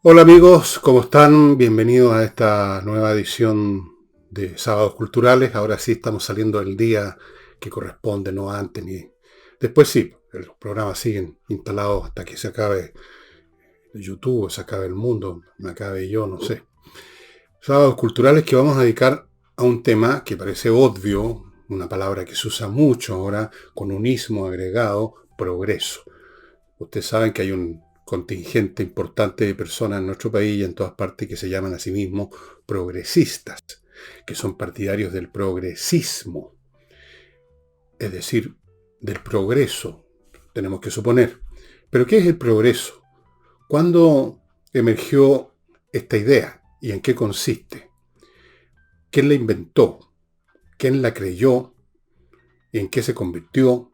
Hola amigos, ¿cómo están? Bienvenidos a esta nueva edición de Sábados Culturales. Ahora sí estamos saliendo del día que corresponde, no antes ni después. Sí, los programas siguen instalados hasta que se acabe YouTube, se acabe el mundo, me acabe yo, no sé. Sábados Culturales que vamos a dedicar a un tema que parece obvio, una palabra que se usa mucho ahora, con un ismo agregado, progreso. Ustedes saben que hay un contingente importante de personas en nuestro país y en todas partes que se llaman a sí mismos progresistas, que son partidarios del progresismo, es decir, del progreso, tenemos que suponer. Pero ¿qué es el progreso? ¿Cuándo emergió esta idea y en qué consiste? ¿Quién la inventó? ¿Quién la creyó? ¿Y en qué se convirtió?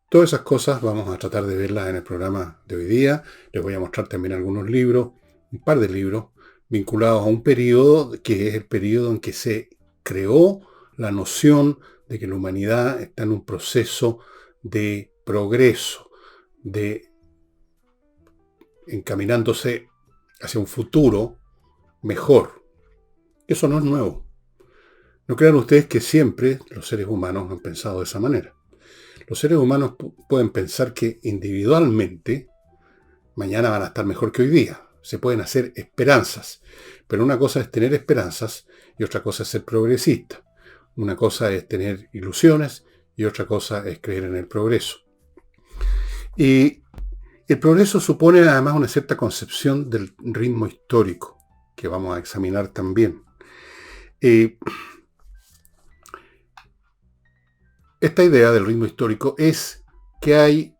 Todas esas cosas vamos a tratar de verlas en el programa de hoy día. Les voy a mostrar también algunos libros, un par de libros, vinculados a un periodo que es el periodo en que se creó la noción de que la humanidad está en un proceso de progreso, de encaminándose hacia un futuro mejor. Eso no es nuevo. No crean ustedes que siempre los seres humanos han pensado de esa manera. Los seres humanos pueden pensar que individualmente mañana van a estar mejor que hoy día. Se pueden hacer esperanzas. Pero una cosa es tener esperanzas y otra cosa es ser progresista. Una cosa es tener ilusiones y otra cosa es creer en el progreso. Y el progreso supone además una cierta concepción del ritmo histórico, que vamos a examinar también. Esta idea del ritmo histórico es que hay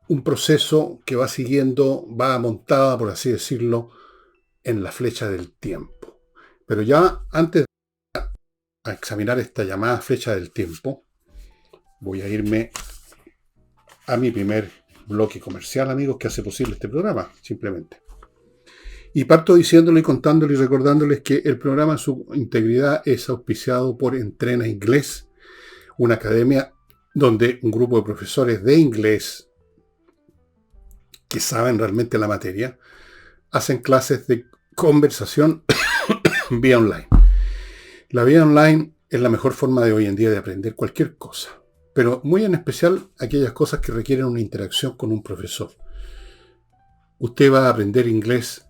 un proceso que va siguiendo, va montada, por así decirlo, en la flecha del tiempo. Pero ya antes de examinar esta llamada flecha del tiempo, voy a irme a mi primer bloque comercial, amigos, que hace posible este programa, simplemente. Y parto diciéndole y contándole y recordándoles que el programa en su integridad es auspiciado por Entrena Inglés, una academia donde un grupo de profesores de inglés que saben realmente la materia hacen clases de conversación vía online. La vía online es la mejor forma de hoy en día de aprender cualquier cosa, pero muy en especial aquellas cosas que requieren una interacción con un profesor. Usted va a aprender inglés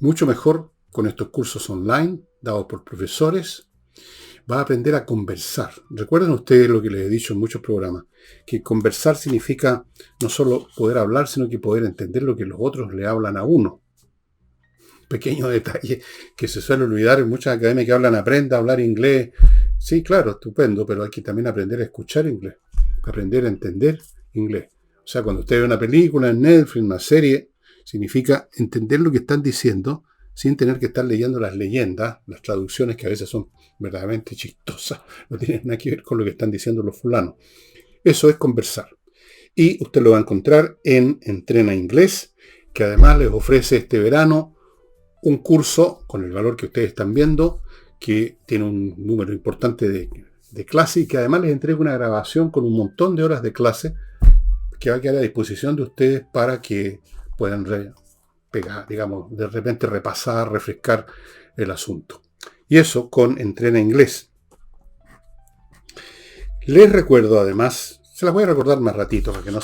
mucho mejor con estos cursos online dados por profesores. Va a aprender a conversar. Recuerden ustedes lo que les he dicho en muchos programas, que conversar significa no solo poder hablar, sino que poder entender lo que los otros le hablan a uno. Pequeño detalle que se suele olvidar en muchas academias que hablan, aprenda a hablar inglés. Sí, claro, estupendo, pero hay que también aprender a escuchar inglés, aprender a entender inglés. O sea, cuando usted ve una película en Netflix, una serie, significa entender lo que están diciendo sin tener que estar leyendo las leyendas, las traducciones que a veces son verdaderamente chistosas, no tienen nada que ver con lo que están diciendo los fulanos. Eso es conversar. Y usted lo va a encontrar en Entrena Inglés, que además les ofrece este verano un curso con el valor que ustedes están viendo, que tiene un número importante de clase y que además les entrega una grabación con un montón de horas de clase que va a quedar a disposición de ustedes para que puedan pegar, digamos, de repente repasar, refrescar el asunto. Y eso con Entrena Inglés. Les recuerdo además, se las voy a recordar más ratito para que no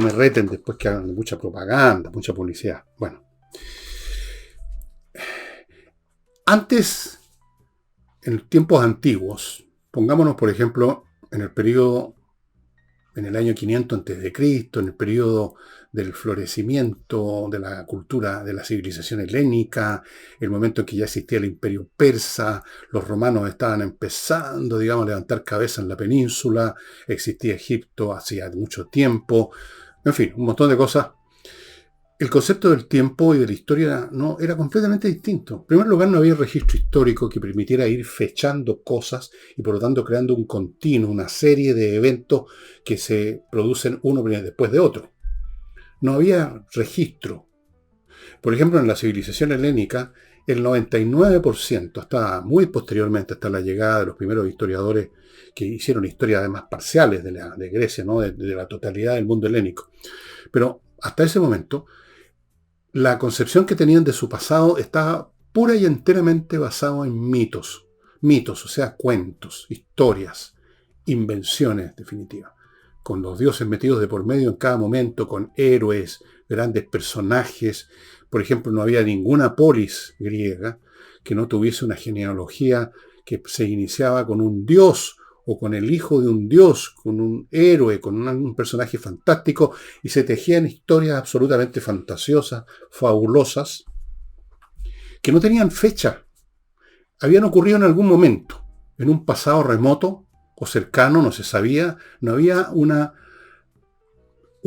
me reten después que hagan mucha propaganda, mucha publicidad. Bueno, antes, en tiempos antiguos, pongámonos por ejemplo en el periodo, en el año 500 a.C., en el periodo del florecimiento de la cultura, de la civilización helénica, el momento en que ya existía el imperio persa, los romanos estaban empezando, digamos, a levantar cabeza en la península, existía Egipto hacía mucho tiempo, en fin, un montón de cosas. El concepto del tiempo y de la historia no era completamente distinto. En primer lugar, no había registro histórico que permitiera ir fechando cosas y por lo tanto creando un continuo, una serie de eventos que se producen uno después de otro. No había registro. Por ejemplo, en la civilización helénica, el 99%, hasta muy posteriormente, hasta la llegada de los primeros historiadores que hicieron historias además parciales de Grecia, ¿no? de la totalidad del mundo helénico. Pero hasta ese momento, La concepción que tenían de su pasado estaba pura y enteramente basada en mitos. Mitos, o sea, cuentos, historias, invenciones definitivas. Con los dioses metidos de por medio en cada momento, con héroes, grandes personajes. Por ejemplo, no había ninguna polis griega que no tuviese una genealogía que se iniciaba con un dios o con el hijo de un dios, con un héroe, con un personaje fantástico, y se tejían historias absolutamente fantasiosas, fabulosas, que no tenían fecha. Habían ocurrido en algún momento, en un pasado remoto o cercano, no se sabía, no había un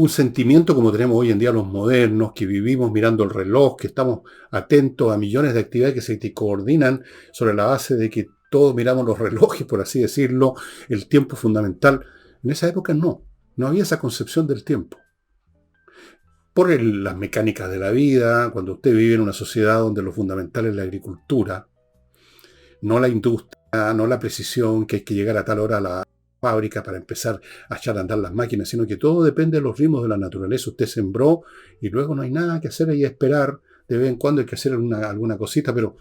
sentimiento como tenemos hoy en día los modernos, que vivimos mirando el reloj, que estamos atentos a millones de actividades que se coordinan sobre la base de que todos miramos los relojes, por así decirlo, el tiempo fundamental. En esa época no había esa concepción del tiempo. Las mecánicas de la vida, cuando usted vive en una sociedad donde lo fundamental es la agricultura, no la industria, no la precisión, que hay que llegar a tal hora a la fábrica para empezar a echar a andar las máquinas, sino que todo depende de los ritmos de la naturaleza. Usted sembró y luego no hay nada que hacer y esperar. De vez en cuando hay que hacer alguna cosita, pero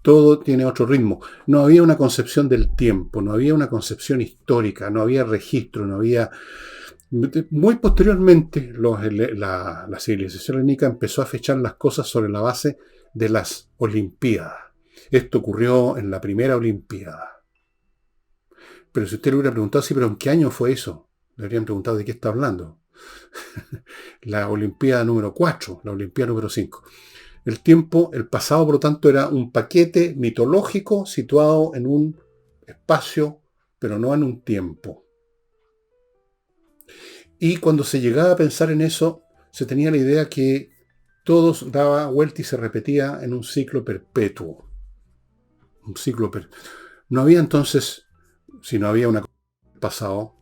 todo tiene otro ritmo. No había una concepción del tiempo, no había una concepción histórica, no había registro, no había... Muy posteriormente, la civilización helénica empezó a fechar las cosas sobre la base de las Olimpiadas. Esto ocurrió en la primera Olimpiada. Pero si usted le hubiera preguntado, sí, pero ¿en qué año fue eso? Le habrían preguntado de qué está hablando. La Olimpiada número 4, la Olimpiada número 5. El tiempo, el pasado, por lo tanto, era un paquete mitológico situado en un espacio, pero no en un tiempo. Y cuando se llegaba a pensar en eso, se tenía la idea que todo daba vuelta y se repetía en un ciclo perpetuo. Un ciclo perpetuo. No había entonces, si no había una concepción del pasado,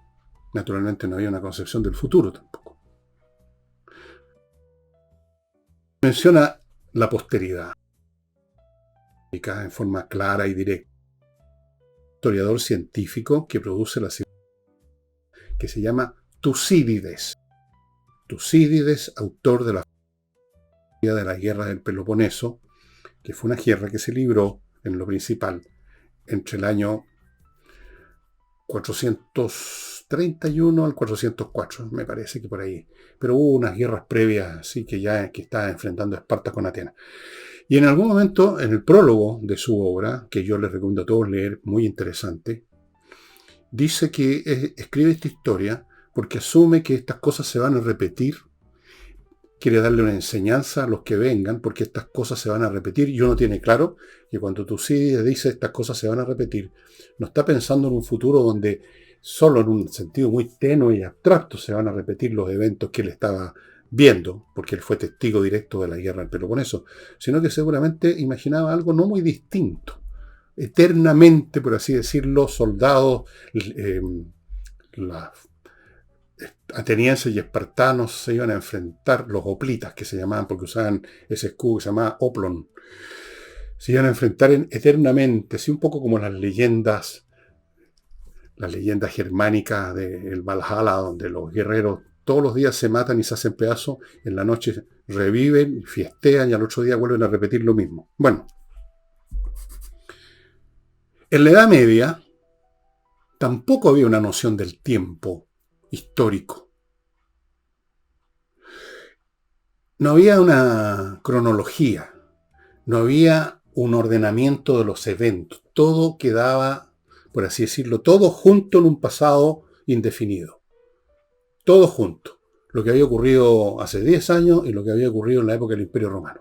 naturalmente no había una concepción del futuro tampoco. Menciona la posteridad en forma clara y directa. Historiador científico que produce la civilización, que se llama Tucídides. Tucídides, autor de la guerra del Peloponeso, que fue una guerra que se libró en lo principal entre el año 431 al 404, me parece que por ahí. Pero hubo unas guerras previas, así que estaba enfrentando a Esparta con Atenas. Y en algún momento, en el prólogo de su obra, que yo les recomiendo a todos leer, muy interesante, dice que escribe esta historia porque asume que estas cosas se van a repetir. Quiere darle una enseñanza a los que vengan, porque estas cosas se van a repetir. Y uno tiene claro que cuando Tucídides dice estas cosas se van a repetir, no está pensando en un futuro donde solo en un sentido muy tenue y abstracto se van a repetir los eventos que él estaba viendo, porque él fue testigo directo de la guerra del Peloponeso, sino que seguramente imaginaba algo no muy distinto. Eternamente, por así decirlo, soldados, atenienses y espartanos se iban a enfrentar, los hoplitas que se llamaban, porque usaban ese escudo que se llamaba oplon, se iban a enfrentar eternamente, así un poco como las leyendas germánicas del Valhalla, donde los guerreros todos los días se matan y se hacen pedazos, en la noche reviven, fiestean y al otro día vuelven a repetir lo mismo. Bueno, en la Edad Media tampoco había una noción del tiempo histórico. No había una cronología, no había un ordenamiento de los eventos. Todo quedaba, por así decirlo, todo junto en un pasado indefinido. Todo junto. Lo que había ocurrido hace 10 años y lo que había ocurrido en la época del Imperio Romano.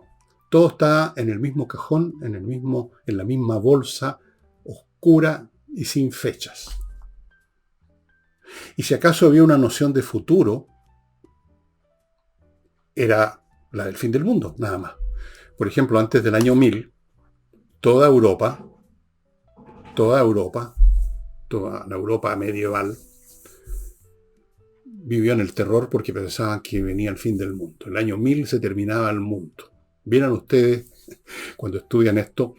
Todo está en el mismo cajón, en la misma bolsa, oscura y sin fechas. Y si acaso había una noción de futuro, era la del fin del mundo, nada más. Por ejemplo, antes del año 1000, toda la Europa medieval, vivió en el terror porque pensaban que venía el fin del mundo. El año 1000 se terminaba el mundo. Vieran ustedes, cuando estudian esto,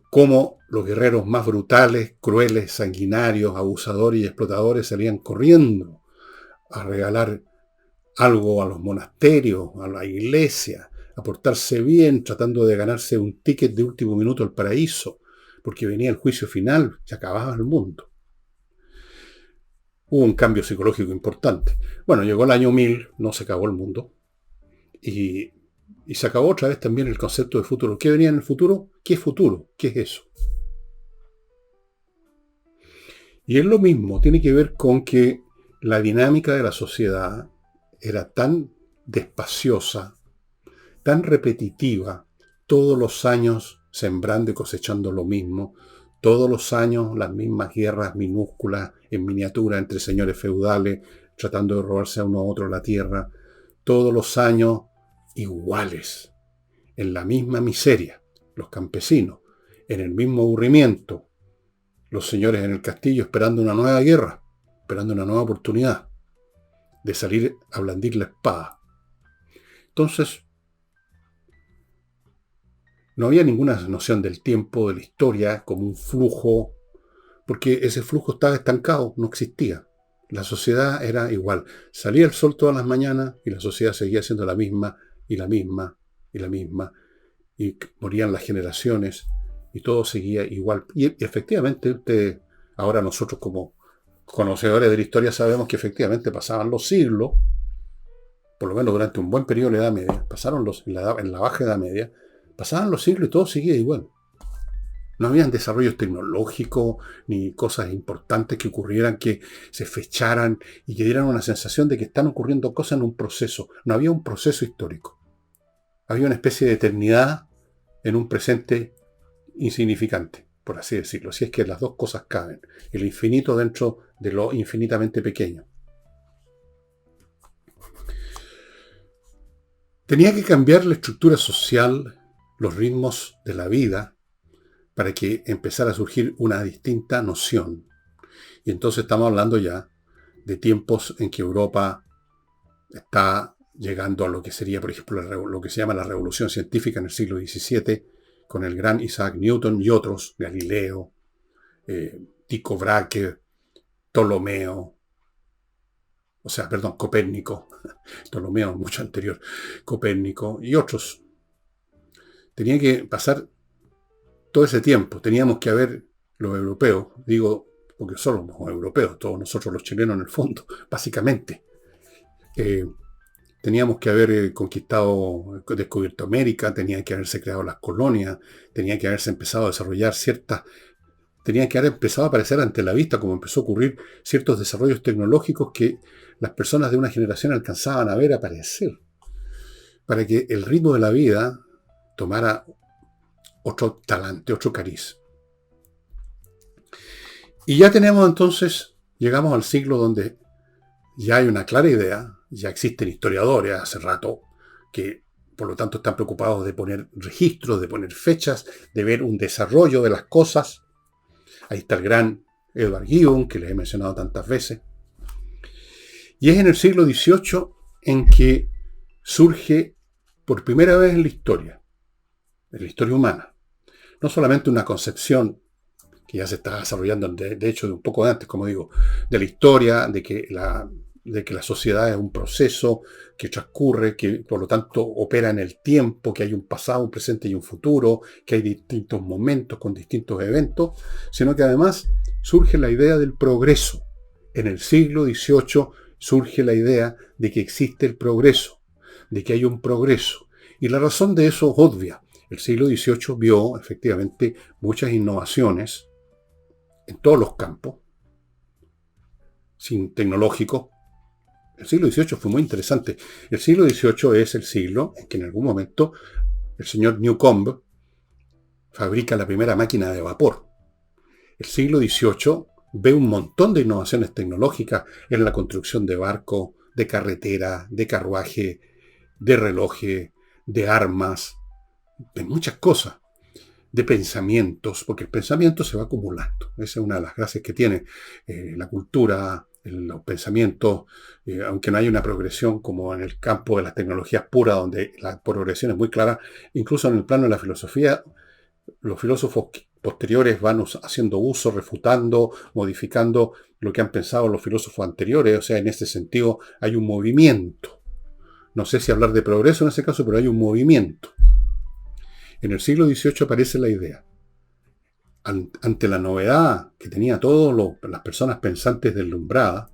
cómo los guerreros más brutales, crueles, sanguinarios, abusadores y explotadores salían corriendo a regalar algo a los monasterios, a la iglesia, a portarse bien, tratando de ganarse un ticket de último minuto al paraíso, porque venía el juicio final, se acababa el mundo. Hubo un cambio psicológico importante. Bueno, llegó el año 1000, no se acabó el mundo, y, y se acabó otra vez también el concepto de futuro. ¿Qué venía en el futuro? ¿Qué es futuro? ¿Qué es eso? Y es lo mismo, tiene que ver con que la dinámica de la sociedad era tan despaciosa, tan repetitiva, todos los años sembrando y cosechando lo mismo, todos los años las mismas guerras minúsculas en miniatura entre señores feudales, tratando de robarse a uno a otro la tierra, todos los años iguales, en la misma miseria, los campesinos, en el mismo aburrimiento, los señores en el castillo esperando una nueva guerra, esperando una nueva oportunidad de salir a blandir la espada. Entonces, no había ninguna noción del tiempo, de la historia, como un flujo, porque ese flujo estaba estancado, no existía. La sociedad era igual. Salía el sol todas las mañanas y la sociedad seguía siendo la misma, y la misma, y la misma. Y morían las generaciones, y todo seguía igual. Y efectivamente, ahora nosotros como conocedores de la historia sabemos que efectivamente pasaban los siglos, por lo menos durante un buen periodo de la Edad Media, en la Baja Edad Media, pasaban los siglos y todo seguía igual. No habían desarrollos tecnológicos ni cosas importantes que ocurrieran, que se fecharan y que dieran una sensación de que están ocurriendo cosas en un proceso. No había un proceso histórico. Había una especie de eternidad en un presente insignificante, por así decirlo. Si es que las dos cosas caben. El infinito dentro de lo infinitamente pequeño. Tenía que cambiar la estructura social, los ritmos de la vida, para que empezara a surgir una distinta noción. Y entonces estamos hablando ya de tiempos en que Europa está llegando a lo que sería, por ejemplo, lo que se llama la revolución científica en el siglo XVII, con el gran Isaac Newton y otros, Galileo, Tycho Brahe, Copérnico, Ptolomeo mucho anterior, Copérnico y otros. Tenía que pasar todo ese tiempo, teníamos que haber, los europeos, digo, porque somos europeos, todos nosotros los chilenos en el fondo, básicamente, teníamos que haber descubierto América, tenía que haberse creado las colonias, tenía que haberse empezado a desarrollar tenía que haber empezado a aparecer ante la vista, como empezó a ocurrir ciertos desarrollos tecnológicos que las personas de una generación alcanzaban a ver aparecer, para que el ritmo de la vida tomara otro talante, otro cariz. Y ya tenemos entonces, llegamos al siglo donde ya hay una clara idea, ya existen historiadores hace rato que por lo tanto están preocupados de poner registros, de poner fechas, de ver un desarrollo de las cosas. Ahí está el gran Edward Gibbon, que les he mencionado tantas veces. Y es en el siglo XVIII en que surge por primera vez en la historia humana, no solamente una concepción que ya se está desarrollando, de hecho, de un poco antes, como digo, de la historia, de que la sociedad es un proceso que transcurre, que por lo tanto opera en el tiempo, que hay un pasado, un presente y un futuro, que hay distintos momentos con distintos eventos, sino que además surge la idea del progreso. En el siglo XVIII surge la idea de que existe el progreso, de que hay un progreso. Y la razón de eso es obvia. El siglo XVIII vio efectivamente muchas innovaciones en todos los campos, sin tecnológicos. El siglo XVIII fue muy interesante. El siglo XVIII es el siglo en que en algún momento el señor Newcomb fabrica la primera máquina de vapor. El siglo XVIII ve un montón de innovaciones tecnológicas en la construcción de barcos, de carretera, de carruaje, de relojes, de armas, de muchas cosas, de pensamientos, porque el pensamiento se va acumulando. Esa es una de las gracias que tiene la cultura, los pensamientos, aunque no haya una progresión como en el campo de las tecnologías puras, donde la progresión es muy clara, incluso en el plano de la filosofía, los filósofos posteriores van haciendo uso, refutando, modificando lo que han pensado los filósofos anteriores. O sea, en ese sentido hay un movimiento. No sé si hablar de progreso en ese caso, pero hay un movimiento. En el siglo XVIII aparece la idea. Ante la novedad que tenía todas las personas pensantes deslumbradas,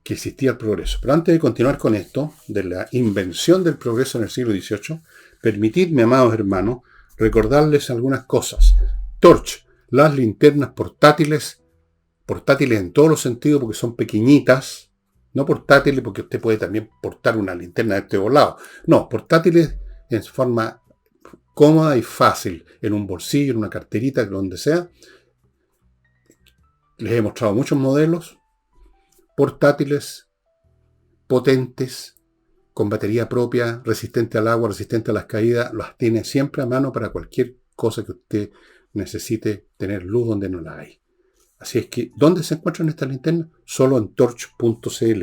que existía el progreso. Pero antes de continuar con esto, de la invención del progreso en el siglo XVIII, permitidme, amados hermanos, recordarles algunas cosas. Torch, las linternas portátiles en todos los sentidos porque son pequeñitas, no portátiles porque usted puede también portar una linterna de este volado. No, portátiles en forma cómoda y fácil, en un bolsillo, en una carterita, donde sea. Les he mostrado muchos modelos portátiles, potentes, con batería propia, resistente al agua, resistente a las caídas. Las tiene siempre a mano para cualquier cosa que usted necesite tener luz donde no la hay. Así es que, ¿dónde se encuentran estas linternas? Solo en torch.cl.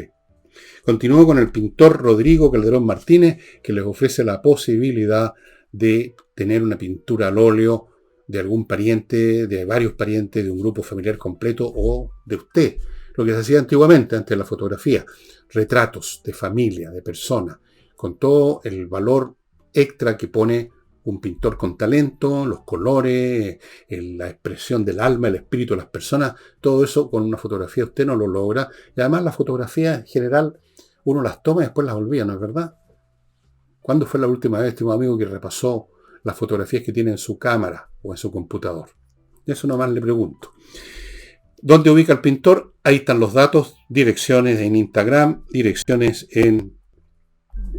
Continúo con el pintor Rodrigo Calderón Martínez, que les ofrece la posibilidad de tener una pintura al óleo de algún pariente, de varios parientes, de un grupo familiar completo o de usted. Lo que se hacía antiguamente, antes de la fotografía. Retratos de familia, de personas, con todo el valor extra que pone un pintor con talento, los colores, la expresión del alma, el espíritu de las personas. Todo eso con una fotografía usted no lo logra. Y además las fotografías en general uno las toma y después las olvida, ¿no es verdad? ¿Cuándo fue la última vez, estimado amigo, que repasó las fotografías que tiene en su cámara o en su computador? Eso nomás le pregunto. ¿Dónde ubica el pintor? Ahí están los datos, direcciones en Instagram, direcciones en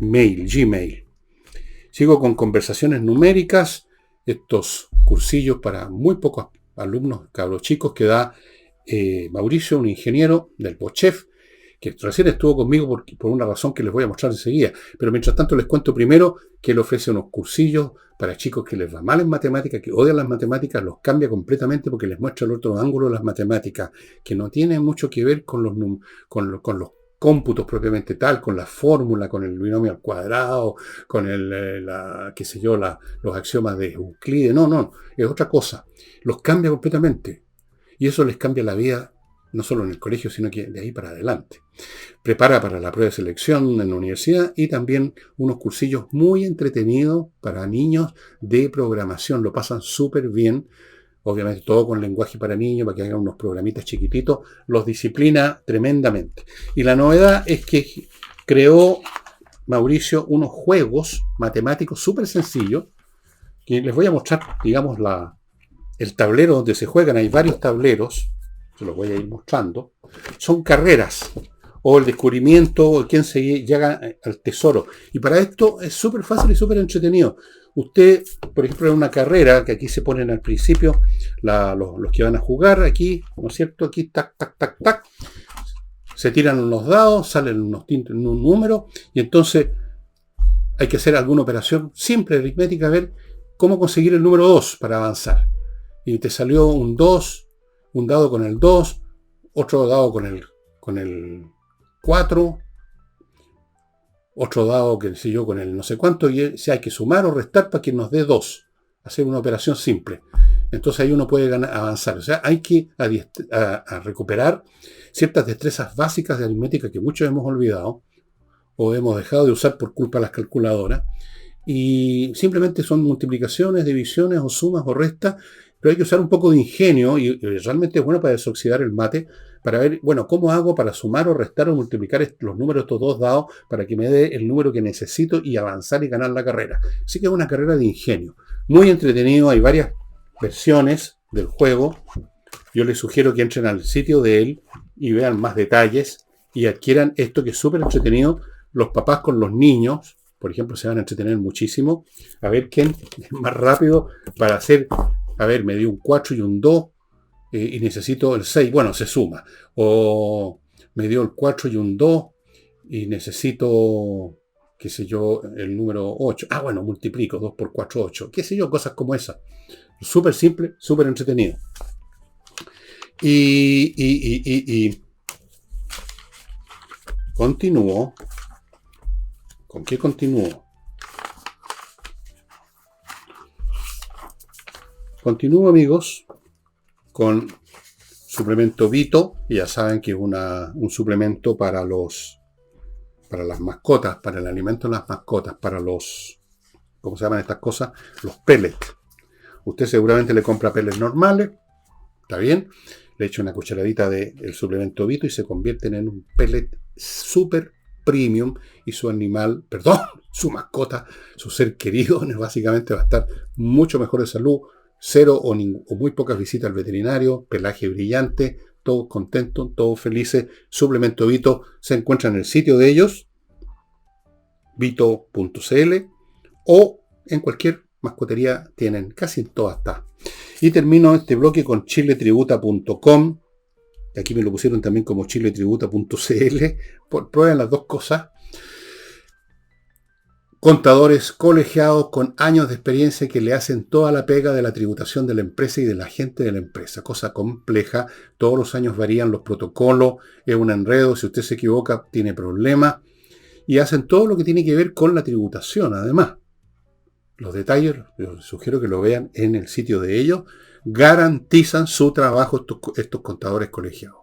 mail, Gmail. Sigo con conversaciones numéricas, estos cursillos para muy pocos alumnos, cabros chicos, que da Mauricio, un ingeniero del POCHEF, que recién estuvo conmigo por una razón que les voy a mostrar enseguida. Pero mientras tanto les cuento primero que él ofrece unos cursillos para chicos que les va mal en matemáticas, que odian las matemáticas, los cambia completamente porque les muestra el otro ángulo de las matemáticas, que no tiene mucho que ver con los cómputos propiamente tal, con la fórmula, con el binomio al cuadrado, con los axiomas de Euclides. No, es otra cosa. Los cambia completamente. Y eso les cambia la vida, no solo en el colegio, sino que de ahí para adelante. Prepara para la prueba de selección en la universidad y también unos cursillos muy entretenidos para niños de programación. Lo pasan súper bien. Obviamente todo con lenguaje para niños, para que hagan unos programitas chiquititos. Los disciplina tremendamente. Y la novedad es que creó Mauricio unos juegos matemáticos súper sencillos, que les voy a mostrar, digamos, el tablero donde se juegan. Hay varios tableros, se los voy a ir mostrando. Son carreras, o el descubrimiento, o quién se llega al tesoro. Y para esto es súper fácil y súper entretenido. Usted, por ejemplo, en una carrera, que aquí se ponen al principio los que van a jugar, aquí, ¿no es cierto? Aquí, tac, tac, tac, tac. Se tiran los dados, salen unos tintes en un número, y entonces hay que hacer alguna operación simple, aritmética, a ver cómo conseguir el número 2 para avanzar. Y te salió un 2, un dado con el 2, otro dado con el 4, otro dado, que sé yo, con el no sé cuánto, y si hay que sumar o restar para que nos dé 2. Hacer una operación simple. Entonces ahí uno puede avanzar. O sea, hay que a recuperar ciertas destrezas básicas de aritmética que muchos hemos olvidado o hemos dejado de usar por culpa de las calculadoras. Y simplemente son multiplicaciones, divisiones o sumas o restas, pero hay que usar un poco de ingenio y realmente es bueno para desoxidar el mate, para ver, bueno, ¿cómo hago para sumar o restar o multiplicar los números de estos dos dados para que me dé el número que necesito y avanzar y ganar la carrera? Así que es una carrera de ingenio. Muy entretenido, hay varias versiones del juego. Yo les sugiero que entren al sitio de él y vean más detalles y adquieran esto que es súper entretenido. Los papás con los niños, por ejemplo, se van a entretener muchísimo. A ver quién es más rápido para hacer, a ver, me dio un 4 y un 2 y necesito el 6. Bueno, se suma. O me dio el 4 y un 2 y necesito, qué sé yo, el número 8. Ah, bueno, multiplico 2 por 4, 8. Qué sé yo, cosas como esas. Súper simple, súper entretenido. Y continúo. ¿Con qué continúo? Continúo, amigos, con suplemento Vito. Ya saben que es un suplemento para los para las mascotas, para el alimento de las mascotas, para los, ¿cómo se llaman estas cosas? Los pellets. Usted seguramente le compra pellets normales, está bien, le echa una cucharadita del suplemento Vito y se convierten en un pellet super premium y su animal, perdón, su mascota, su ser querido, básicamente va a estar mucho mejor de salud, cero o muy pocas visitas al veterinario, pelaje brillante, todos contentos, todos felices. Suplemento Vito se encuentra en el sitio de ellos, vito.cl, o en cualquier mascotería tienen, casi en todas está. Y termino este bloque con chiletributa.com. Aquí me lo pusieron también como chiletributa.cl. Prueben las dos cosas. Contadores colegiados con años de experiencia que le hacen toda la pega de la tributación de la empresa y de la gente de la empresa. Cosa compleja. Todos los años varían los protocolos. Es un enredo. Si usted se equivoca, tiene problemas. Y hacen todo lo que tiene que ver con la tributación, además. Los detalles, les sugiero que lo vean en el sitio de ellos. Garantizan su trabajo estos contadores colegiados.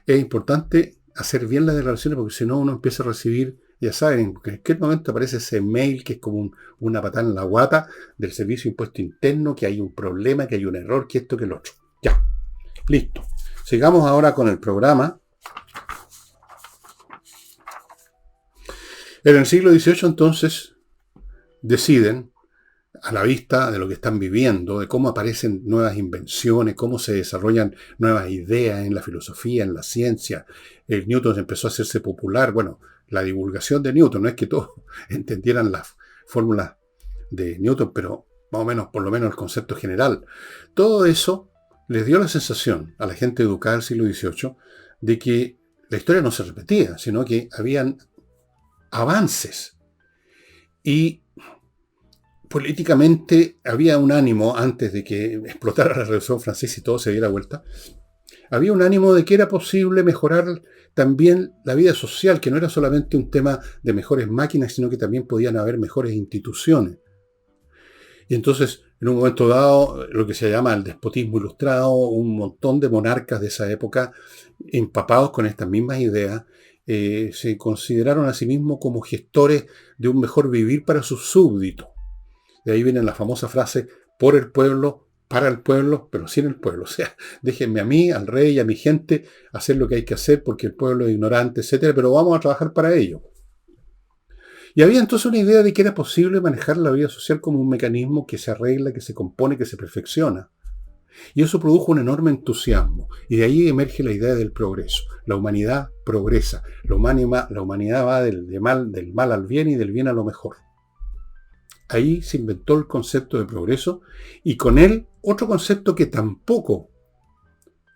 Es importante hacer bien las declaraciones porque si no uno empieza a recibir, ya saben, en cualquier momento aparece ese mail que es como una patada en la guata del Servicio de Impuesto Interno, que hay un problema, que hay un error, que esto, que el otro. Ya, listo. Sigamos ahora con el programa. En el siglo XVIII, entonces, deciden, a la vista de lo que están viviendo, de cómo aparecen nuevas invenciones, cómo se desarrollan nuevas ideas en la filosofía, en la ciencia. El Newton empezó a hacerse popular. Bueno, la divulgación de Newton, no es que todos entendieran las fórmulas de Newton, pero más o menos, por lo menos el concepto general. Todo eso les dio la sensación a la gente educada del siglo XVIII de que la historia no se repetía, sino que habían avances. Y políticamente había un ánimo, antes de que explotara la Revolución Francesa y todo se diera vuelta, había un ánimo de que era posible mejorar también la vida social, que no era solamente un tema de mejores máquinas, sino que también podían haber mejores instituciones. Y entonces, en un momento dado, lo que se llama el despotismo ilustrado, un montón de monarcas de esa época, empapados con estas mismas ideas, se consideraron a sí mismos como gestores de un mejor vivir para sus súbditos. De ahí viene la famosa frase, por el pueblo, para el pueblo, pero sin el pueblo. O sea, déjenme a mí, al rey y a mi gente hacer lo que hay que hacer porque el pueblo es ignorante, etcétera, pero vamos a trabajar para ello. Y había entonces una idea de que era posible manejar la vida social como un mecanismo que se arregla, que se compone, que se perfecciona. Y eso produjo un enorme entusiasmo. Y de ahí emerge la idea del progreso. La humanidad progresa. La humanidad va del mal al bien y del bien a lo mejor. Ahí se inventó el concepto de progreso y con él otro concepto que tampoco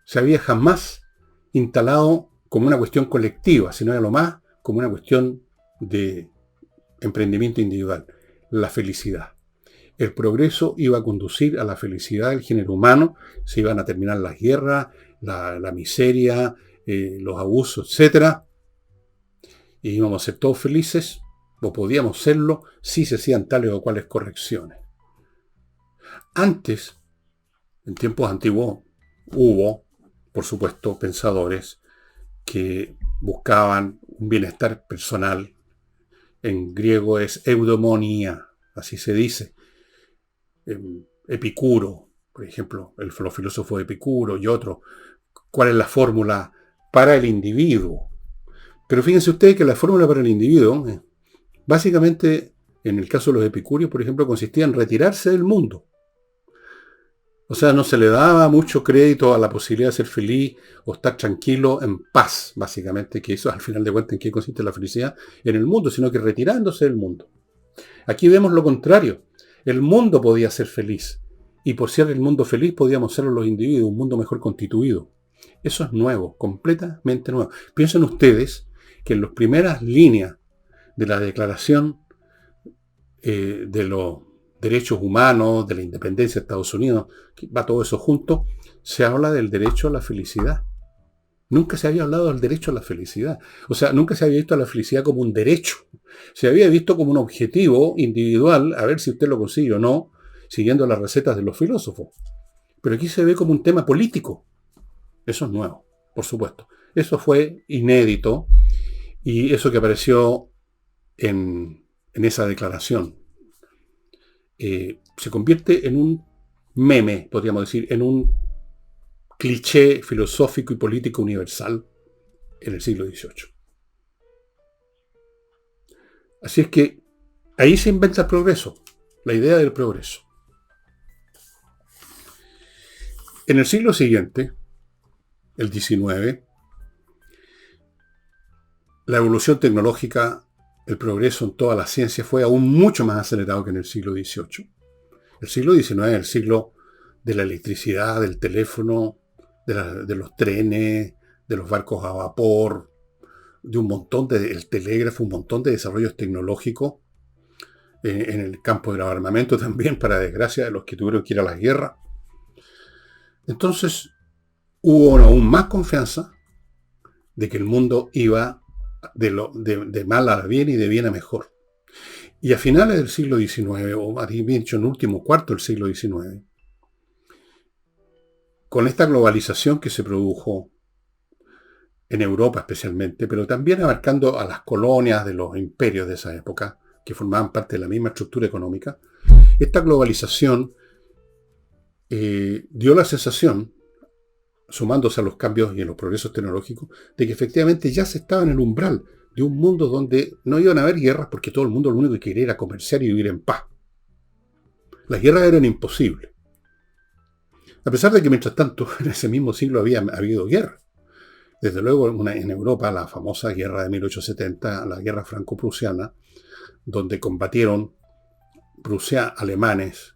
se había jamás instalado como una cuestión colectiva, sino a lo más como una cuestión de emprendimiento individual, la felicidad. El progreso iba a conducir a la felicidad del género humano, se iban a terminar las guerras, la miseria, los abusos, etc. Y íbamos a ser todos felices, o podíamos serlo, si se hacían tales o cuales correcciones. Antes, en tiempos antiguos, hubo, por supuesto, pensadores que buscaban un bienestar personal. En griego es eudemonía, así se dice. Epicuro, por ejemplo, los filósofos de Epicuro y otros. ¿Cuál es la fórmula para el individuo? Pero fíjense ustedes que la fórmula para el individuo, básicamente, en el caso de los epicúreos, por ejemplo, consistía en retirarse del mundo. O sea, no se le daba mucho crédito a la posibilidad de ser feliz o estar tranquilo en paz, básicamente, que eso al final de cuentas en qué consiste la felicidad en el mundo, sino que retirándose del mundo. Aquí vemos lo contrario. El mundo podía ser feliz. Y por ser el mundo feliz podíamos ser los individuos, un mundo mejor constituido. Eso es nuevo, completamente nuevo. Piensen ustedes que en las primeras líneas de la Declaración de los Derechos Humanos, de la Independencia de Estados Unidos, que va todo eso junto, se habla del derecho a la felicidad. Nunca se había hablado del derecho a la felicidad. O sea, nunca se había visto a la felicidad como un derecho. Se había visto como un objetivo individual, a ver si usted lo consigue o no, siguiendo las recetas de los filósofos. Pero aquí se ve como un tema político. Eso es nuevo, por supuesto. Eso fue inédito. Y eso que apareció en esa declaración se convierte en un meme, podríamos decir, en un cliché filosófico y político universal en el siglo XVIII. Así es que ahí se inventa el progreso, la idea del progreso. En el siglo siguiente, el XIX, la evolución tecnológica, el progreso en toda la ciencia fue aún mucho más acelerado que en el siglo XVIII. El siglo XIX es el siglo de la electricidad, del teléfono, de los trenes, de los barcos a vapor, de un montón el telégrafo, un montón de desarrollos tecnológicos en el campo del armamento también, para desgracia de los que tuvieron que ir a la guerra. Entonces hubo aún más confianza de que el mundo iba de mal a bien y de bien a mejor. Y a finales del siglo XIX, o más bien dicho, en el último cuarto del siglo XIX, con esta globalización que se produjo en Europa especialmente, pero también abarcando a las colonias de los imperios de esa época, que formaban parte de la misma estructura económica, esta globalización dio la sensación, sumándose a los cambios y a los progresos tecnológicos, de que efectivamente ya se estaba en el umbral de un mundo donde no iban a haber guerras, porque todo el mundo lo único que quería era comerciar y vivir en paz. Las guerras eran imposibles. A pesar de que mientras tanto en ese mismo siglo había habido guerras. Desde luego en Europa la famosa guerra de 1870, la guerra franco-prusiana, donde combatieron alemanes,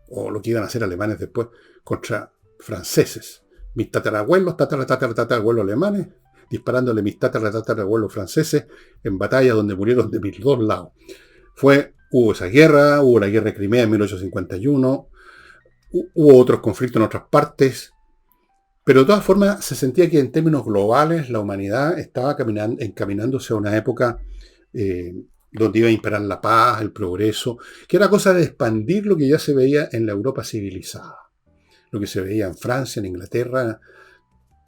o lo que iban a ser alemanes después, contra franceses. Mis tatarabuelos, tatarabuelos alemanes, disparándole mis tatarabuelos franceses en batallas donde murieron de los dos lados. Hubo esa guerra, hubo la guerra de Crimea en 1851, hubo otros conflictos en otras partes, pero de todas formas se sentía que en términos globales la humanidad estaba encaminándose a una época donde iba a imperar la paz, el progreso, que era cosa de expandir lo que ya se veía en la Europa civilizada, lo que se veía en Francia, en Inglaterra,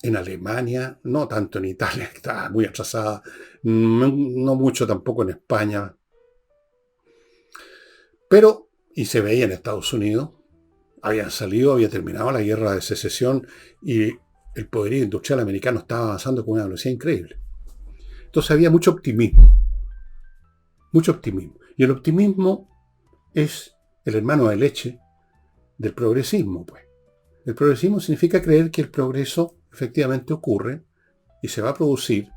en Alemania, no tanto en Italia, que estaba muy atrasada, no mucho tampoco en España, pero, y se veía en Estados Unidos, había terminado la guerra de secesión y el poderío industrial americano estaba avanzando con una velocidad increíble. Entonces había mucho optimismo. Mucho optimismo. Y el optimismo es el hermano de leche del progresismo, pues. El progresismo significa creer que el progreso efectivamente ocurre y se va a producir,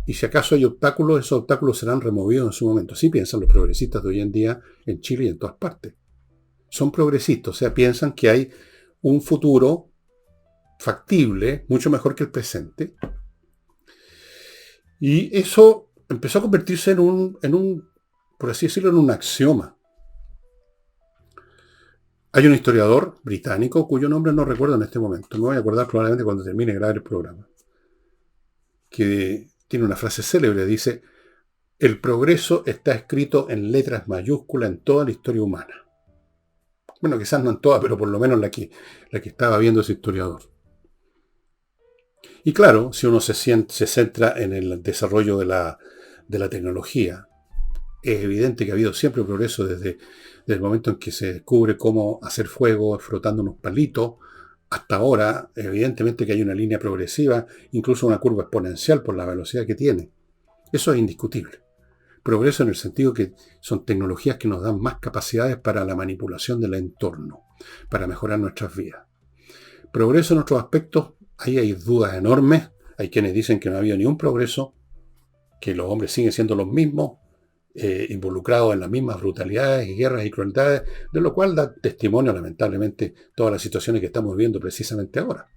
y si acaso hay obstáculos, esos obstáculos serán removidos en su momento. Así piensan los progresistas de hoy en día en Chile y en todas partes. Son progresistas, o sea, piensan que hay un futuro factible, mucho mejor que el presente. Y eso empezó a convertirse en un, por así decirlo, en un axioma. Hay un historiador británico cuyo nombre no recuerdo en este momento, me voy a acordar probablemente cuando termine de grabar el programa, que tiene una frase célebre, dice: el progreso está escrito en letras mayúsculas en toda la historia humana. Bueno, quizás no en toda, pero por lo menos la que estaba viendo ese historiador. Y claro, si uno se centra en el desarrollo de la tecnología, es evidente que ha habido siempre progreso desde el momento en que se descubre cómo hacer fuego frotando unos palitos, hasta ahora, evidentemente que hay una línea progresiva, incluso una curva exponencial por la velocidad que tiene. Eso es indiscutible. Progreso en el sentido que son tecnologías que nos dan más capacidades para la manipulación del entorno, para mejorar nuestras vidas. Progreso en otros aspectos, ahí hay dudas enormes. Hay quienes dicen que no ha habido ni un progreso, que los hombres siguen siendo los mismos, involucrados en las mismas brutalidades y guerras y crueldades, de lo cual da testimonio, lamentablemente, todas las situaciones que estamos viendo precisamente ahora.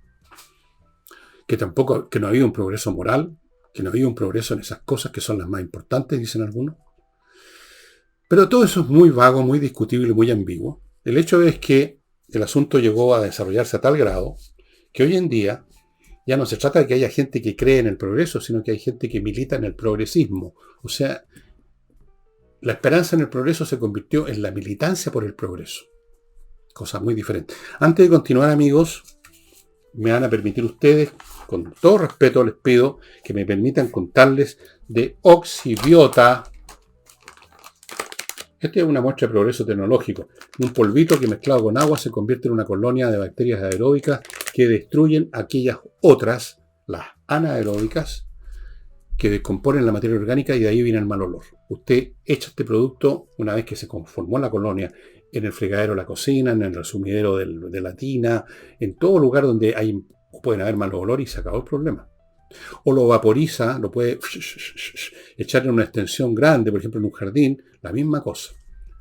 Que no ha habido un progreso moral, que no ha habido un progreso en esas cosas que son las más importantes, dicen algunos. Pero todo eso es muy vago, muy discutible, muy ambiguo. El hecho es que el asunto llegó a desarrollarse a tal grado que hoy en día ya no se trata de que haya gente que cree en el progreso, sino que hay gente que milita en el progresismo. O sea, la esperanza en el progreso se convirtió en la militancia por el progreso. Cosa muy diferente. Antes de continuar, amigos, me van a permitir ustedes, con todo respeto les pido, que me permitan contarles de Oxibiota. Esta es una muestra de progreso tecnológico. Un polvito que mezclado con agua se convierte en una colonia de bacterias aeróbicas que destruyen aquellas otras, las anaeróbicas, que descomponen la materia orgánica y de ahí viene el mal olor. Usted echa este producto una vez que se conformó la colonia en el fregadero de la cocina, en el resumidero de la tina, en todo lugar donde pueden haber mal olor y se acabó el problema. O lo vaporiza, lo puede echar en una extensión grande, por ejemplo en un jardín, la misma cosa.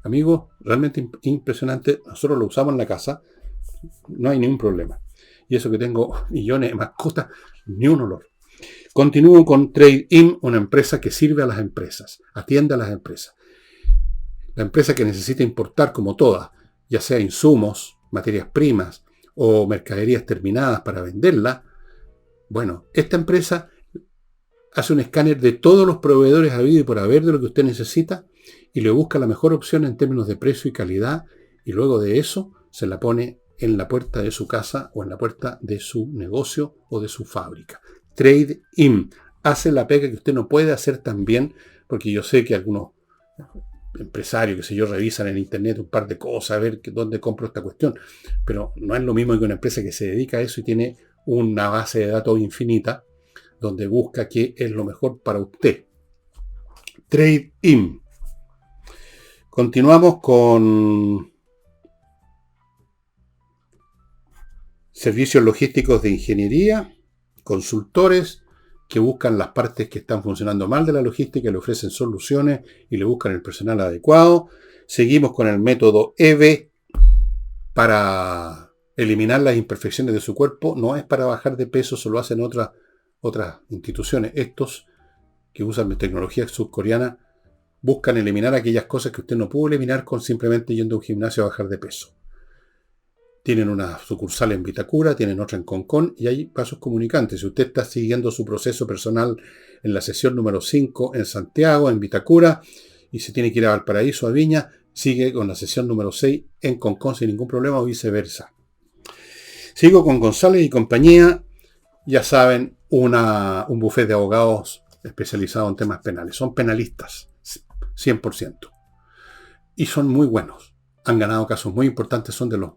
Amigos, realmente impresionante. Nosotros lo usamos en la casa, no hay ningún problema. Y eso que tengo millones de mascotas, ni un olor. Continúo con Trade-In, una empresa que sirve a las empresas, atiende a las empresas. La empresa que necesita importar, como todas, ya sea insumos, materias primas o mercaderías terminadas para venderlas, bueno, esta empresa hace un escáner de todos los proveedores habidos y por haber de lo que usted necesita y le busca la mejor opción en términos de precio y calidad y luego de eso se la pone en la puerta de su casa o en la puerta de su negocio o de su fábrica. Trade-In hace la pega que usted no puede hacer tan bien, porque yo sé que algunos empresarios, que sé yo, revisan en internet un par de cosas, a ver dónde compro esta cuestión, pero no es lo mismo que una empresa que se dedica a eso y tiene una base de datos infinita, donde busca qué es lo mejor para usted. Trade-In. Continuamos con servicios logísticos de ingeniería, consultores que buscan las partes que están funcionando mal de la logística, le ofrecen soluciones y le buscan el personal adecuado. Seguimos con el método EVE para eliminar las imperfecciones de su cuerpo. No es para bajar de peso, solo hacen otras instituciones. Estos que usan tecnología subcoreana buscan eliminar aquellas cosas que usted no pudo eliminar con simplemente yendo a un gimnasio a bajar de peso. Tienen una sucursal en Vitacura, tienen otra en Concón y hay vasos comunicantes. Si usted está siguiendo su proceso personal en la sesión número 5 en Santiago, en Vitacura, y se tiene que ir a Valparaíso, a Viña, sigue con la sesión número 6 en Concón sin ningún problema o viceversa. Sigo con González y compañía, ya saben, un bufete de abogados especializado en temas penales. Son penalistas, 100%. Y son muy buenos. Han ganado casos muy importantes, son de los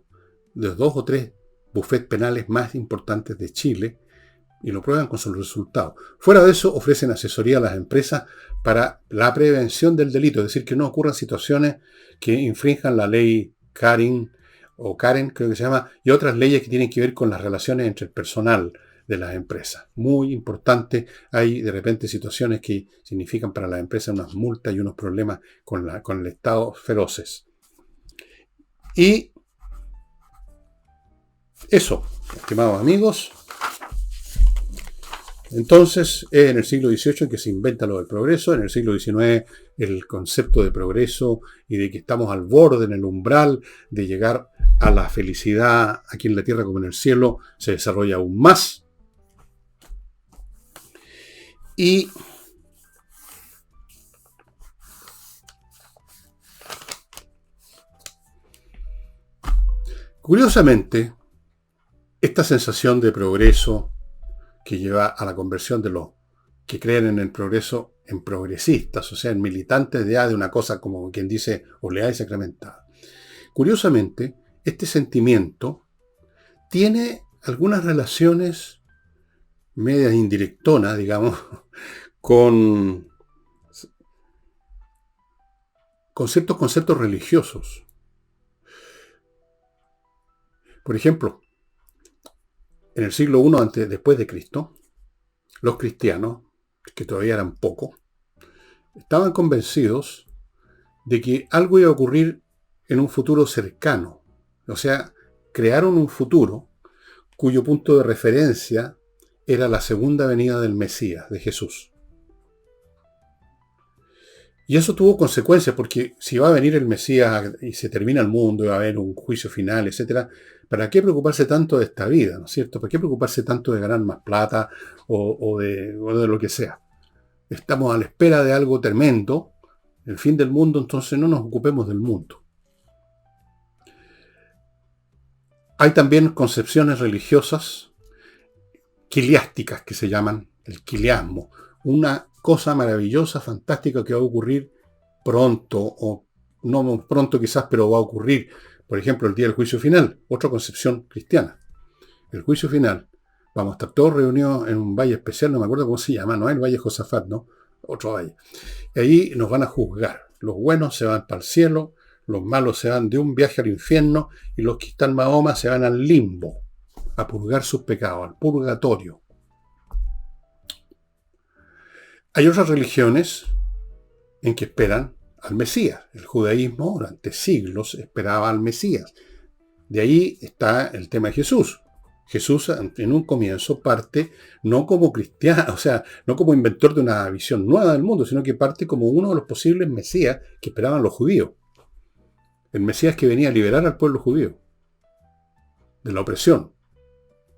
2 o 3 bufetes penales más importantes de Chile y lo prueban con sus resultados. Fuera de eso, ofrecen asesoría a las empresas para la prevención del delito, es decir, que no ocurran situaciones que infrinjan la ley Karen, creo que se llama, y otras leyes que tienen que ver con las relaciones entre el personal de las empresas. Muy importante, hay de repente situaciones que significan para las empresas unas multas y unos problemas con el Estado feroces. Y eso, estimados amigos, entonces es en el siglo XVIII en que se inventa lo del progreso, en el siglo XIX el concepto de progreso y de que estamos al borde, en el umbral de llegar a la felicidad aquí en la tierra como en el cielo, se desarrolla aún más. Y curiosamente, esta sensación de progreso que lleva a la conversión de los que creen en el progreso en progresistas, o sea, en militantes de una cosa como quien dice oleada y sacramentada. Curiosamente, este sentimiento tiene algunas relaciones medias indirectonas, digamos, con ciertos conceptos religiosos. Por ejemplo, en el siglo I después de Cristo, los cristianos, que todavía eran pocos, estaban convencidos de que algo iba a ocurrir en un futuro cercano. O sea, crearon un futuro cuyo punto de referencia era la segunda venida del Mesías, de Jesús. Y eso tuvo consecuencias, porque si va a venir el Mesías y se termina el mundo, y va a haber un juicio final, etc., ¿para qué preocuparse tanto de esta vida, no es cierto? ¿Para qué preocuparse tanto de ganar más plata o de lo que sea? Estamos a la espera de algo tremendo, el fin del mundo, entonces no nos ocupemos del mundo. Hay también concepciones religiosas quiliásticas que se llaman el quiliasmo. Una cosa maravillosa, fantástica que va a ocurrir pronto, o no muy pronto quizás, pero va a ocurrir, por ejemplo, el día del juicio final, otra concepción cristiana. El juicio final, vamos a estar todos reunidos en un valle especial, no me acuerdo cómo se llama, no es el Valle Josafat, ¿no? Otro valle. Y ahí nos van a juzgar. Los buenos se van para el cielo, los malos se van de un viaje al infierno y los que están Mahoma se van al limbo, a purgar sus pecados, al purgatorio. Hay otras religiones en que esperan al Mesías. El judaísmo durante siglos esperaba al Mesías. De ahí está el tema de Jesús. Jesús en un comienzo parte no como cristiano, o sea, no como inventor de una visión nueva del mundo, sino que parte como uno de los posibles Mesías que esperaban los judíos. El Mesías que venía a liberar al pueblo judío de la opresión.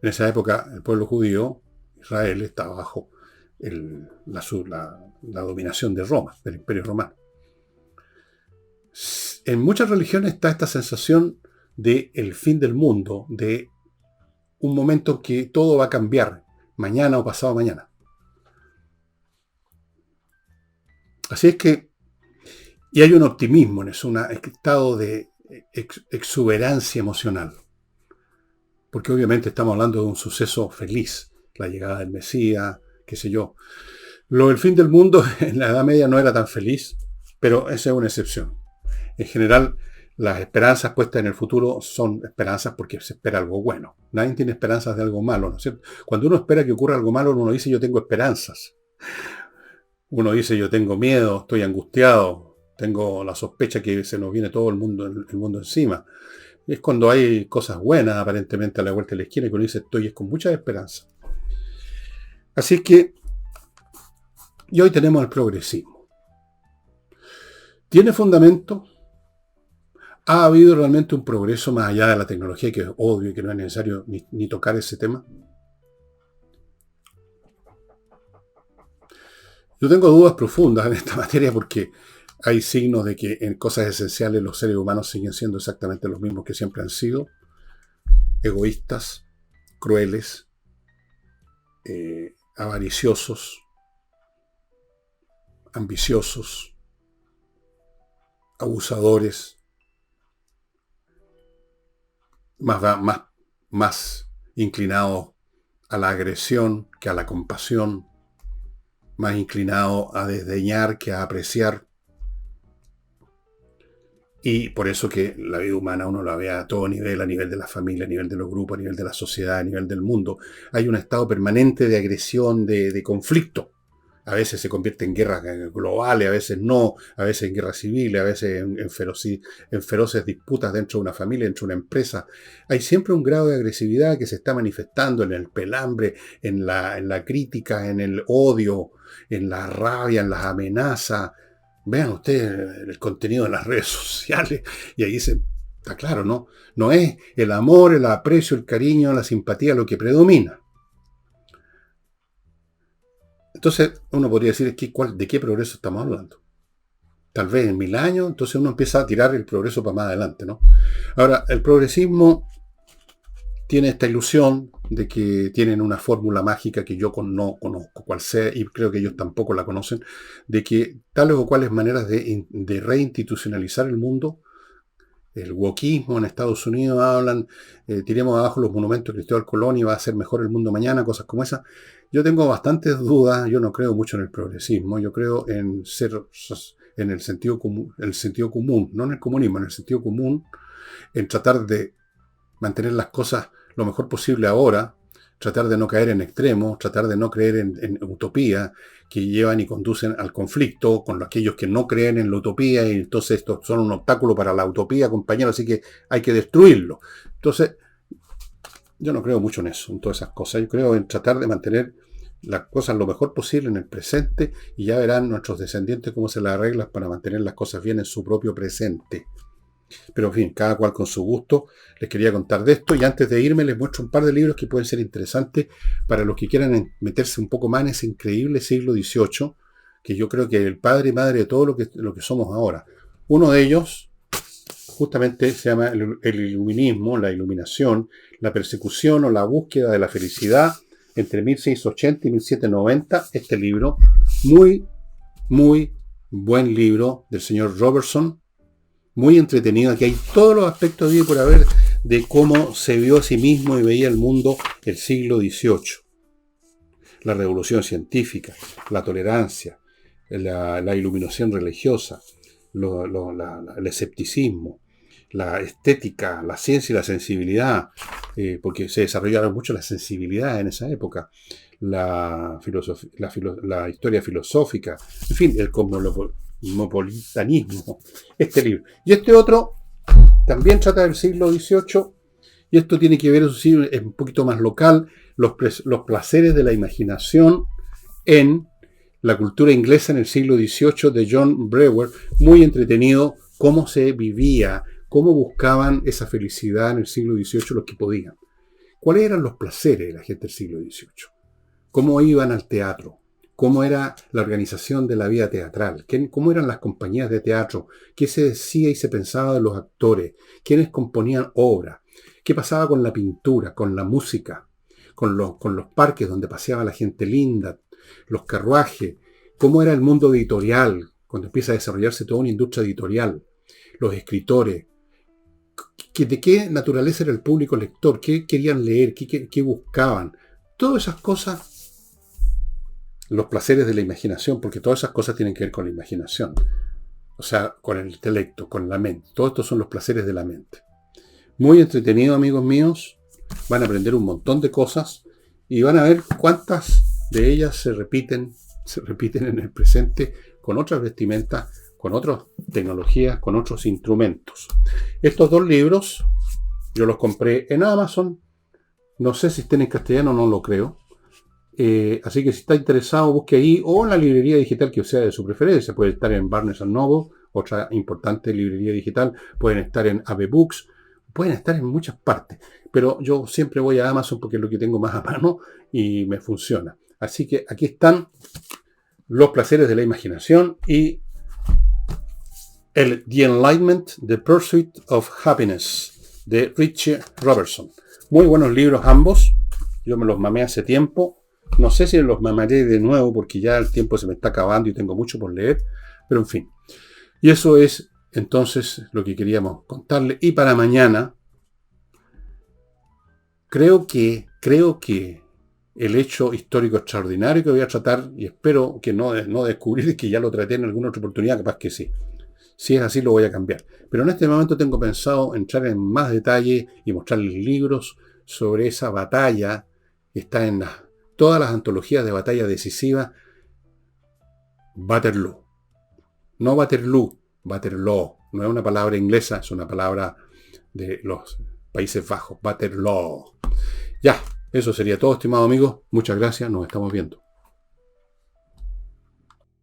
En esa época el pueblo judío, Israel, estaba bajo la dominación de Roma, del Imperio Romano. En muchas religiones está esta sensación de el fin del mundo, de un momento en que todo va a cambiar, mañana o pasado mañana. Así es que, y hay un optimismo en eso, un estado de exuberancia emocional. Porque obviamente estamos hablando de un suceso feliz, la llegada del Mesías, qué sé yo. Lo del fin del mundo en la Edad Media no era tan feliz, pero esa es una excepción. En general, las esperanzas puestas en el futuro son esperanzas porque se espera algo bueno. Nadie tiene esperanzas de algo malo, ¿no es cierto? Cuando uno espera que ocurra algo malo, uno dice yo tengo esperanzas. Uno dice yo tengo miedo, estoy angustiado, tengo la sospecha que se nos viene todo el mundo encima. Es cuando hay cosas buenas aparentemente a la vuelta de la esquina y uno dice estoy con mucha esperanza. Así es que, y hoy tenemos el progresismo. ¿Tiene fundamento? ¿Ha habido realmente un progreso más allá de la tecnología, que es obvio y que no es necesario ni tocar ese tema? Yo tengo dudas profundas en esta materia porque hay signos de que en cosas esenciales los seres humanos siguen siendo exactamente los mismos que siempre han sido. Egoístas, crueles, avariciosos, ambiciosos, abusadores, más inclinados a la agresión que a la compasión, más inclinados a desdeñar que a apreciar. Y por eso que la vida humana uno la ve a todo nivel, a nivel de la familia, a nivel de los grupos, a nivel de la sociedad, a nivel del mundo. Hay un estado permanente de agresión, de conflicto. A veces se convierte en guerras globales, a veces no, a veces en guerras civiles, a veces en feroces disputas dentro de una familia, dentro de una empresa. Hay siempre un grado de agresividad que se está manifestando en el pelambre, en la crítica, en el odio, en la rabia, en las amenazas. Vean ustedes el contenido de las redes sociales y ahí está claro, ¿no? No es el amor, el aprecio, el cariño, la simpatía lo que predomina. Entonces uno podría decir, ¿de qué progreso estamos hablando? Tal vez en 1000 años, entonces uno empieza a tirar el progreso para más adelante, ¿no? Ahora, el progresismo tiene esta ilusión de que tienen una fórmula mágica que yo no conozco cuál sea, y creo que ellos tampoco la conocen, de que tales o cuales maneras de reinstitucionalizar el mundo. El wokismo en Estados Unidos hablan, tiremos abajo los monumentos de Cristóbal Colón y va a ser mejor el mundo mañana, cosas como esas. Yo tengo bastantes dudas, yo no creo mucho en el progresismo, yo creo en el sentido común, no en el comunismo, en el sentido común, en tratar de mantener las cosas lo mejor posible ahora, tratar de no caer en extremos, tratar de no creer en utopía que llevan y conducen al conflicto con aquellos que no creen en la utopía y entonces estos son un obstáculo para la utopía, compañeros, así que hay que destruirlo. Entonces, yo no creo mucho en eso, en todas esas cosas. Yo creo en tratar de mantener las cosas lo mejor posible en el presente y ya verán nuestros descendientes cómo se las arreglan para mantener las cosas bien en su propio presente. Pero en fin, cada cual con su gusto. Les quería contar de esto y antes de irme les muestro un par de libros que pueden ser interesantes para los que quieran meterse un poco más en ese increíble siglo XVIII, que yo creo que es el padre y madre de todo lo que somos ahora. Uno de ellos justamente se llama el iluminismo, la iluminación, la persecución o la búsqueda de la felicidad entre 1680 y 1790, este libro, muy, muy buen libro del señor Robertson, muy entretenido. Aquí hay todos los aspectos de por haber de cómo se vio a sí mismo y veía el mundo el siglo XVIII. La revolución científica, la tolerancia, la iluminación religiosa, el escepticismo, la estética, la ciencia y la sensibilidad, porque se desarrollaron mucho las sensibilidades en esa época, la historia filosófica, en fin, el cosmopolitanismo, este libro. Y este otro también trata del siglo XVIII, y esto tiene que ver, eso sí, es un poquito más local, los placeres de la imaginación en la cultura inglesa en el siglo XVIII, de John Brewer, muy entretenido, cómo se vivía, cómo buscaban esa felicidad en el siglo XVIII los que podían. ¿Cuáles eran los placeres de la gente del siglo XVIII? ¿Cómo iban al teatro? ¿Cómo era la organización de la vida teatral? ¿Cómo eran las compañías de teatro? ¿Qué se decía y se pensaba de los actores? ¿Quiénes componían obras? ¿Qué pasaba con la pintura, con la música, con los parques donde paseaba la gente linda, los carruajes? ¿Cómo era el mundo editorial, cuando empieza a desarrollarse toda una industria editorial? Los escritores. ¿De qué naturaleza era el público lector? ¿Qué querían leer? ¿Qué buscaban? Todas esas cosas, los placeres de la imaginación, porque todas esas cosas tienen que ver con la imaginación. O sea, con el intelecto, con la mente. Todos estos son los placeres de la mente. Muy entretenido, amigos míos. Van a aprender un montón de cosas y van a ver cuántas de ellas se repiten en el presente con otras vestimentas, con otras tecnologías, con otros instrumentos. Estos dos libros yo los compré en Amazon. No sé si estén en castellano, no lo creo. Así que si está interesado, busque ahí o en la librería digital que sea de su preferencia. Puede estar en Barnes & Noble, otra importante librería digital. Pueden estar en AB Books. Pueden estar en muchas partes. Pero yo siempre voy a Amazon porque es lo que tengo más a mano y me funciona. Así que aquí están los placeres de la imaginación y The Enlightenment, The Pursuit of Happiness, de Richard Robertson. Muy buenos libros ambos. Yo me los mamé hace tiempo. No sé si los mamaré de nuevo porque ya el tiempo se me está acabando y tengo mucho por leer. Pero en fin. Y eso es entonces lo que queríamos contarle. Y para mañana, creo que el hecho histórico extraordinario que voy a tratar, y espero que no descubrir que ya lo traté en alguna otra oportunidad, capaz que sí. Si es así, lo voy a cambiar. Pero en este momento tengo pensado entrar en más detalle y mostrarles libros sobre esa batalla que está en todas las antologías de batalla decisiva. Waterloo. No Waterloo, Waterloo. No es una palabra inglesa, es una palabra de los Países Bajos. Waterloo. Ya, eso sería todo, estimado amigo. Muchas gracias, nos estamos viendo.